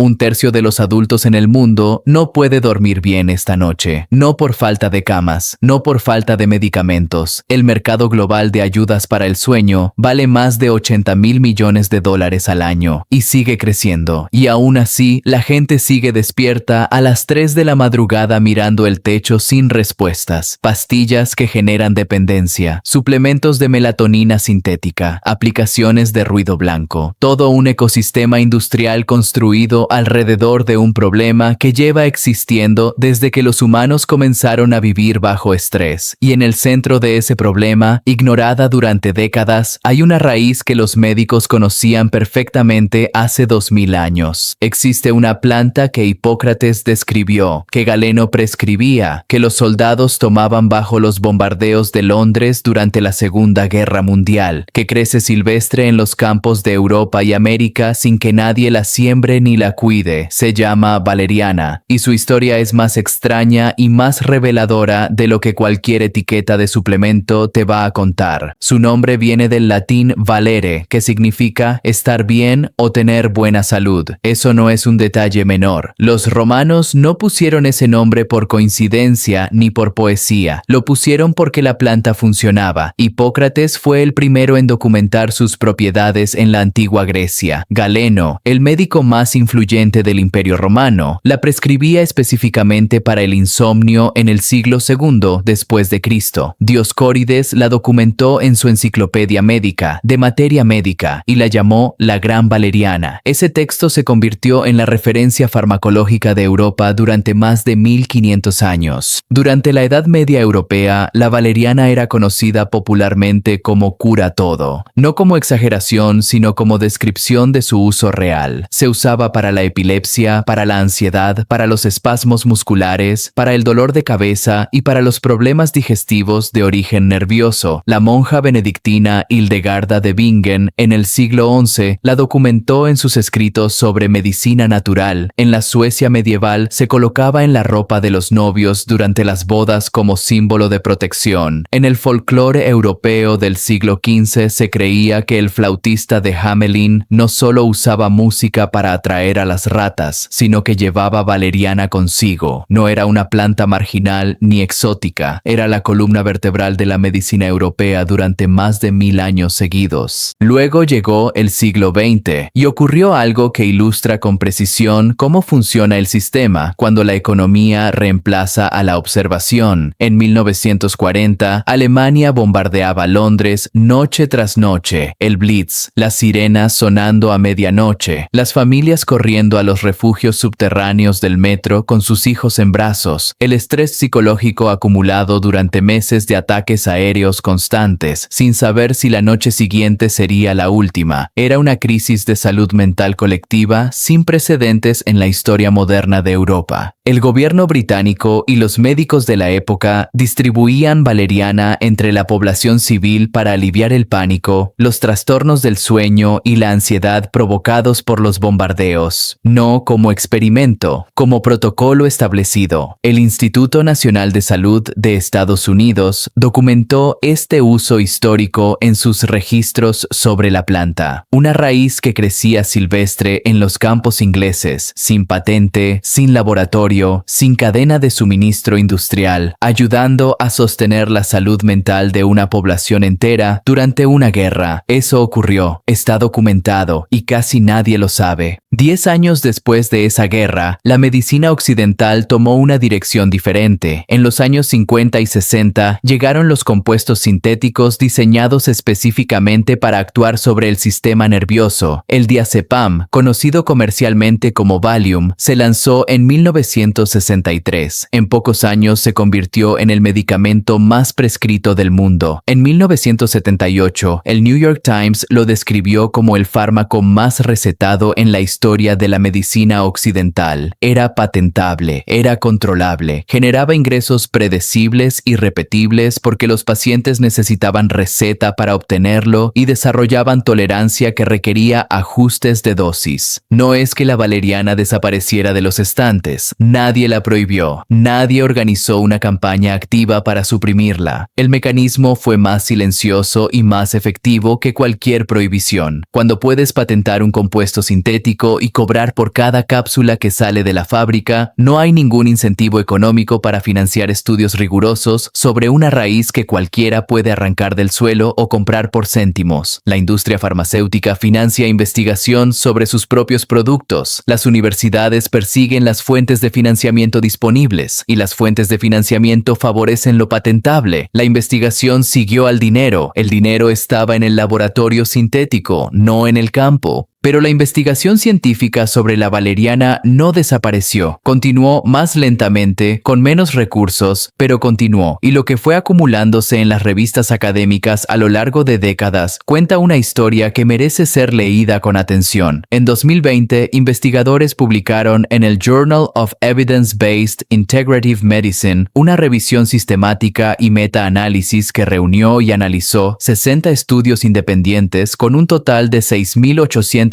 Un tercio de los adultos en el mundo no puede dormir bien esta noche, no por falta de camas, no por falta de medicamentos. El mercado global de ayudas para el sueño vale más de 80.000 millones de dólares al año y sigue creciendo. Y aún así, la gente sigue despierta a las 3 de la madrugada mirando el techo sin respuestas. Pastillas que generan dependencia, suplementos de melatonina sintética, aplicaciones de ruido blanco. Todo un ecosistema industrial construido alrededor de un problema que lleva existiendo desde que los humanos comenzaron a vivir bajo estrés. Y en el centro de ese problema, ignorada durante décadas, hay una raíz que los médicos conocían perfectamente hace 2000 años. Existe una planta que Hipócrates describió, que Galeno prescribía, que los soldados tomaban bajo los bombardeos de Londres durante la Segunda Guerra Mundial, que crece silvestre en los campos de Europa y América sin que nadie la siembre ni la cuide. Se llama valeriana, y su historia es más extraña y más reveladora de lo que cualquier etiqueta de suplemento te va a contar. Su nombre viene del latín valere, que significa estar bien o tener buena salud. Eso no es un detalle menor. Los romanos no pusieron ese nombre por coincidencia ni por poesía. Lo pusieron porque la planta funcionaba. Hipócrates fue el primero en documentar sus propiedades en la antigua Grecia. Galeno, el médico más influyente del Imperio Romano, la prescribía específicamente para el insomnio en el siglo II después de Cristo. Dioscórides la documentó en su enciclopedia médica, de materia médica, y la llamó la Gran Valeriana. Ese texto se convirtió en la referencia farmacológica de Europa durante más de 1500 años. Durante la Edad Media europea, la valeriana era conocida popularmente como cura todo, no como exageración, sino como descripción de su uso real. Se usaba para la epilepsia, para la ansiedad, para los espasmos musculares, para el dolor de cabeza y para los problemas digestivos de origen nervioso. La monja benedictina Hildegarda de Bingen, en el siglo XI, la documentó en sus escritos sobre medicina natural. En la Suecia medieval se colocaba en la ropa de los novios durante las bodas como símbolo de protección. En el folclore europeo del siglo XV se creía que el flautista de Hamelin no solo usaba música para atraer a las ratas, sino que llevaba valeriana consigo. No era una planta marginal ni exótica, era la columna vertebral de la medicina europea durante más de 1000 años seguidos. Luego llegó el siglo XX y ocurrió algo que ilustra con precisión cómo funciona el sistema cuando la economía reemplaza a la observación. En 1940, Alemania bombardeaba Londres noche tras noche. El Blitz, las sirenas sonando a medianoche, las familias corriendo a los refugios subterráneos del metro con sus hijos en brazos, el estrés psicológico acumulado durante meses de ataques aéreos constantes, sin saber si la noche siguiente sería la última. Era una crisis de salud mental colectiva sin precedentes en la historia moderna de Europa. El gobierno británico y los médicos de la época distribuían valeriana entre la población civil para aliviar el pánico, los trastornos del sueño y la ansiedad provocados por los bombardeos. No como experimento, como protocolo establecido. El Instituto Nacional de Salud de Estados Unidos documentó este uso histórico en sus registros sobre la planta. Una raíz que crecía silvestre en los campos ingleses, sin patente, sin laboratorio, sin cadena de suministro industrial, ayudando a sostener la salud mental de una población entera durante una guerra. Eso ocurrió, está documentado y casi nadie lo sabe. 10 años después de esa guerra, la medicina occidental tomó una dirección diferente. En los años 50 y 60 llegaron los compuestos sintéticos diseñados específicamente para actuar sobre el sistema nervioso. El diazepam, conocido comercialmente como Valium, se lanzó en 1963. En pocos años se convirtió en el medicamento más prescrito del mundo. En 1978, el New York Times lo describió como el fármaco más recetado en la historia de la medicina occidental. Era patentable, era controlable, generaba ingresos predecibles y repetibles porque los pacientes necesitaban receta para obtenerlo y desarrollaban tolerancia que requería ajustes de dosis. No es que la valeriana desapareciera de los estantes, nadie la prohibió, nadie organizó una campaña activa para suprimirla. El mecanismo fue más silencioso y más efectivo que cualquier prohibición. Cuando puedes patentar un compuesto sintético, código y cobrar por cada cápsula que sale de la fábrica, no hay ningún incentivo económico para financiar estudios rigurosos sobre una raíz que cualquiera puede arrancar del suelo o comprar por céntimos. La industria farmacéutica financia investigación sobre sus propios productos. Las universidades persiguen las fuentes de financiamiento disponibles y las fuentes de financiamiento favorecen lo patentable. La investigación siguió al dinero. El dinero estaba en el laboratorio sintético, no en el campo. Pero la investigación científica sobre la valeriana no desapareció. Continuó más lentamente, con menos recursos, pero continuó. Y lo que fue acumulándose en las revistas académicas a lo largo de décadas cuenta una historia que merece ser leída con atención. En 2020, investigadores publicaron en el Journal of Evidence-Based Integrative Medicine una revisión sistemática y metaanálisis que reunió y analizó 60 estudios independientes con un total de 6.894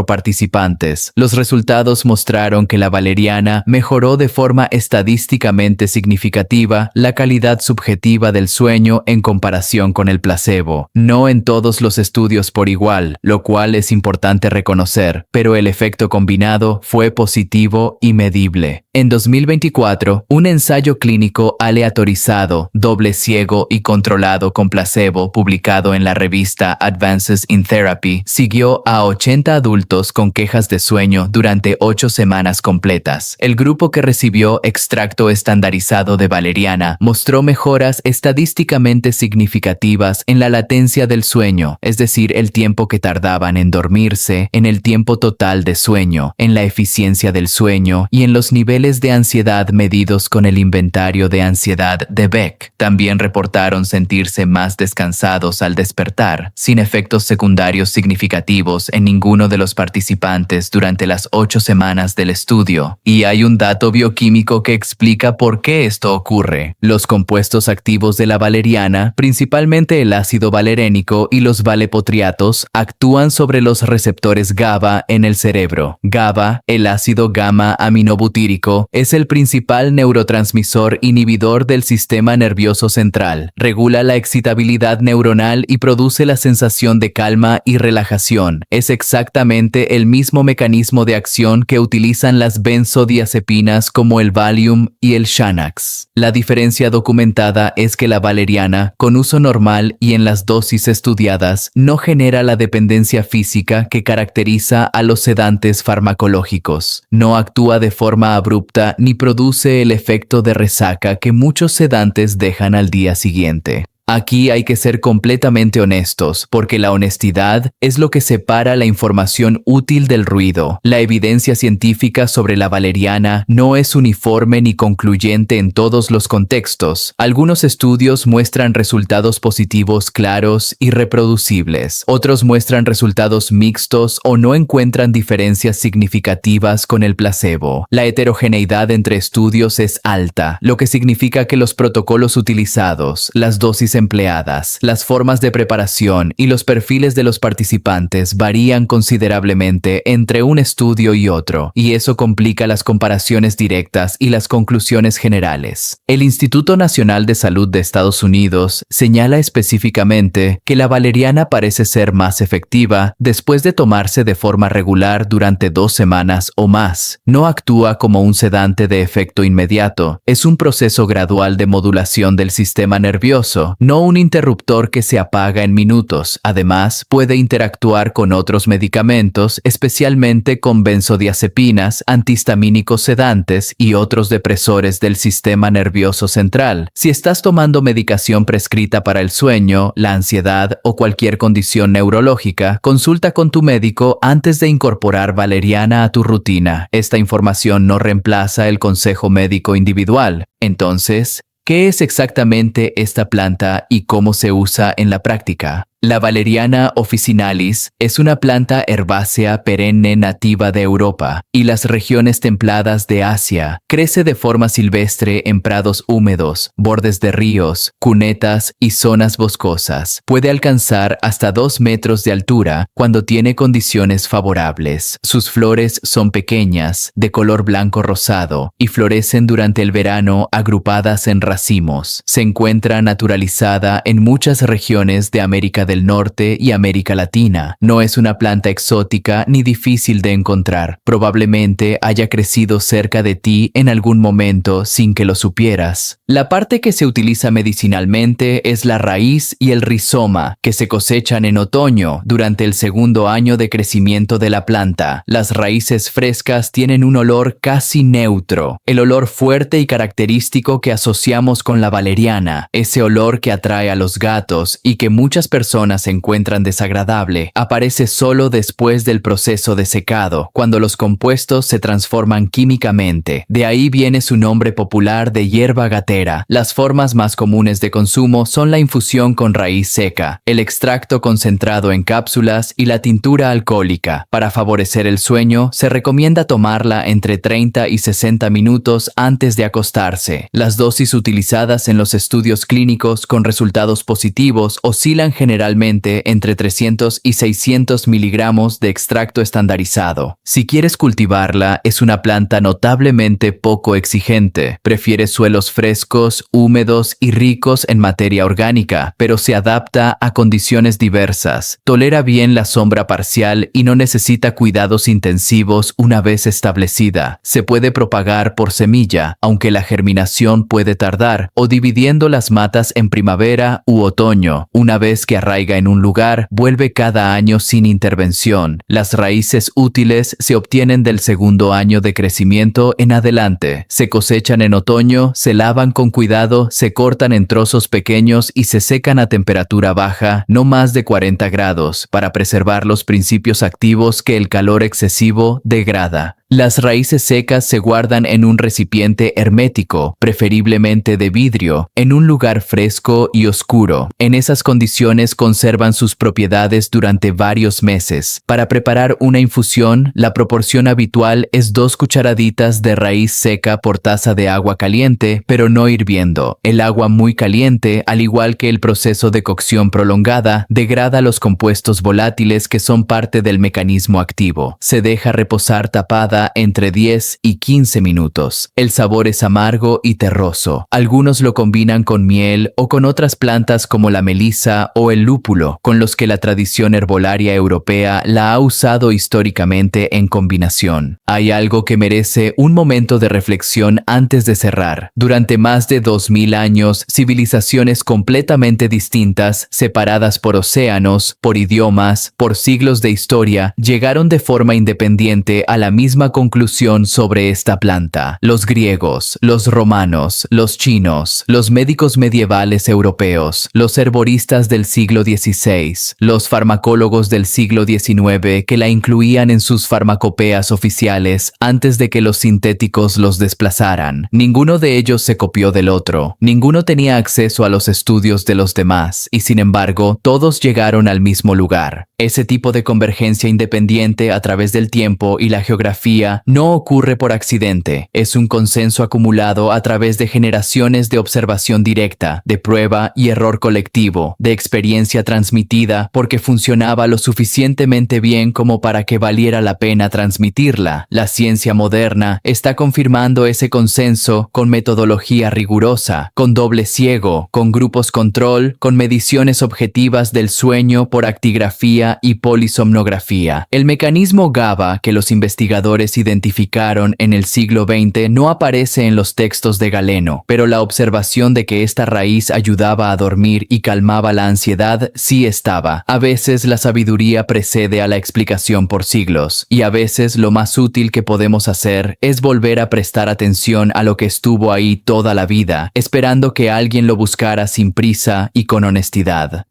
participantes. Los resultados mostraron que la valeriana mejoró de forma estadísticamente significativa la calidad subjetiva del sueño en comparación con el placebo. No en todos los estudios por igual, lo cual es importante reconocer, pero el efecto combinado fue positivo y medible. En 2024, un ensayo clínico aleatorizado, doble ciego y controlado con placebo publicado en la revista Advances in Therapy siguió a 80 adultos con quejas de sueño durante 8 semanas completas. El grupo que recibió extracto estandarizado de valeriana mostró mejoras estadísticamente significativas en la latencia del sueño, es decir, el tiempo que tardaban en dormirse, en el tiempo total de sueño, en la eficiencia del sueño y en los niveles de ansiedad medidos con el inventario de ansiedad de Beck. También reportaron sentirse más descansados al despertar, sin efectos secundarios significativos en ninguno de los participantes durante las 8 semanas del estudio. Y hay un dato bioquímico que explica por qué esto ocurre. Los compuestos activos de la valeriana, principalmente el ácido valerénico y los valepotriatos, actúan sobre los receptores GABA en el cerebro. GABA, el ácido gamma aminobutírico, es el principal neurotransmisor inhibidor del sistema nervioso central. Regula la excitabilidad neuronal y produce la sensación de calma y relajación. Es exactamente el mismo mecanismo de acción que utilizan las benzodiazepinas como el Valium y el Xanax. La diferencia documentada es que la valeriana, con uso normal y en las dosis estudiadas, no genera la dependencia física que caracteriza a los sedantes farmacológicos. No actúa de forma abrupta ni produce el efecto de resaca que muchos sedantes dejan al día siguiente. Aquí hay que ser completamente honestos, porque la honestidad es lo que separa la información útil del ruido. La evidencia científica sobre la valeriana no es uniforme ni concluyente en todos los contextos. Algunos estudios muestran resultados positivos claros y reproducibles. Otros muestran resultados mixtos o no encuentran diferencias significativas con el placebo. La heterogeneidad entre estudios es alta, lo que significa que los protocolos utilizados, las dosis empleadas, las formas de preparación y los perfiles de los participantes varían considerablemente entre un estudio y otro, y eso complica las comparaciones directas y las conclusiones generales. El Instituto Nacional de Salud de Estados Unidos señala específicamente que la valeriana parece ser más efectiva después de tomarse de forma regular durante 2 semanas o más. No actúa como un sedante de efecto inmediato, es un proceso gradual de modulación del sistema nervioso, no un interruptor que se apaga en minutos. Además, puede interactuar con otros medicamentos, especialmente con benzodiazepinas, antihistamínicos sedantes y otros depresores del sistema nervioso central. Si estás tomando medicación prescrita para el sueño, la ansiedad o cualquier condición neurológica, consulta con tu médico antes de incorporar valeriana a tu rutina. Esta información no reemplaza el consejo médico individual. Entonces, ¿qué es exactamente esta planta y cómo se usa en la práctica? La Valeriana officinalis es una planta herbácea perenne nativa de Europa y las regiones templadas de Asia. Crece de forma silvestre en prados húmedos, bordes de ríos, cunetas y zonas boscosas. Puede alcanzar hasta 2 metros de altura cuando tiene condiciones favorables. Sus flores son pequeñas, de color blanco rosado, y florecen durante el verano agrupadas en racimos. Se encuentra naturalizada en muchas regiones de América del Norte y América Latina. No es una planta exótica ni difícil de encontrar. Probablemente haya crecido cerca de ti en algún momento sin que lo supieras. La parte que se utiliza medicinalmente es la raíz y el rizoma, que se cosechan en otoño durante el segundo año de crecimiento de la planta. Las raíces frescas tienen un olor casi neutro, el olor fuerte y característico que asociamos con la valeriana, ese olor que atrae a los gatos y que muchas personas encuentran desagradable, aparece solo después del proceso de secado, cuando los compuestos se transforman químicamente. De ahí viene su nombre popular de hierba gatera. Las formas más comunes de consumo son la infusión con raíz seca, el extracto concentrado en cápsulas y la tintura alcohólica. Para favorecer el sueño, se recomienda tomarla entre 30 y 60 minutos antes de acostarse. Las dosis utilizadas en los estudios clínicos con resultados positivos oscilan generalmente entre 300 y 600 miligramos de extracto estandarizado. Si quieres cultivarla, es una planta notablemente poco exigente. Prefiere suelos frescos, húmedos y ricos en materia orgánica, pero se adapta a condiciones diversas. Tolera bien la sombra parcial y no necesita cuidados intensivos una vez establecida. Se puede propagar por semilla, aunque la germinación puede tardar, o dividiendo las matas en primavera u otoño. Una vez que arraiga en un lugar, vuelve cada año sin intervención. Las raíces útiles se obtienen del segundo año de crecimiento en adelante. Se cosechan en otoño, se lavan con cuidado, se cortan en trozos pequeños y se secan a temperatura baja, no más de 40 grados, para preservar los principios activos que el calor excesivo degrada. Las raíces secas se guardan en un recipiente hermético, preferiblemente de vidrio, en un lugar fresco y oscuro. En esas condiciones conservan sus propiedades durante varios meses. Para preparar una infusión, la proporción habitual es 2 cucharaditas de raíz seca por taza de agua caliente, pero no hirviendo. El agua muy caliente, al igual que el proceso de cocción prolongada, degrada los compuestos volátiles que son parte del mecanismo activo. Se deja reposar tapada entre 10 y 15 minutos. El sabor es amargo y terroso. Algunos lo combinan con miel o con otras plantas como la melisa o el lúpulo, con los que la tradición herbolaria europea la ha usado históricamente en combinación. Hay algo que merece un momento de reflexión antes de cerrar. Durante más de 2000 años, civilizaciones completamente distintas, separadas por océanos, por idiomas, por siglos de historia, llegaron de forma independiente a la misma conclusión sobre esta planta. Los griegos, los romanos, los chinos, los médicos medievales europeos, los herboristas del siglo XVI, los farmacólogos del siglo XIX que la incluían en sus farmacopeas oficiales antes de que los sintéticos los desplazaran. Ninguno de ellos se copió del otro. Ninguno tenía acceso a los estudios de los demás y, sin embargo, todos llegaron al mismo lugar. Ese tipo de convergencia independiente a través del tiempo y la geografía no ocurre por accidente. Es un consenso acumulado a través de generaciones de observación directa, de prueba y error colectivo, de experiencia transmitida porque funcionaba lo suficientemente bien como para que valiera la pena transmitirla. La ciencia moderna está confirmando ese consenso con metodología rigurosa, con doble ciego, con grupos control, con mediciones objetivas del sueño por actigrafía y polisomnografía. El mecanismo GABA que los investigadores identificaron en el siglo XX no aparece en los textos de Galeno, pero la observación de que esta raíz ayudaba a dormir y calmaba la ansiedad sí estaba. A veces la sabiduría precede a la explicación por siglos, y a veces lo más útil que podemos hacer es volver a prestar atención a lo que estuvo ahí toda la vida, esperando que alguien lo buscara sin prisa y con honestidad.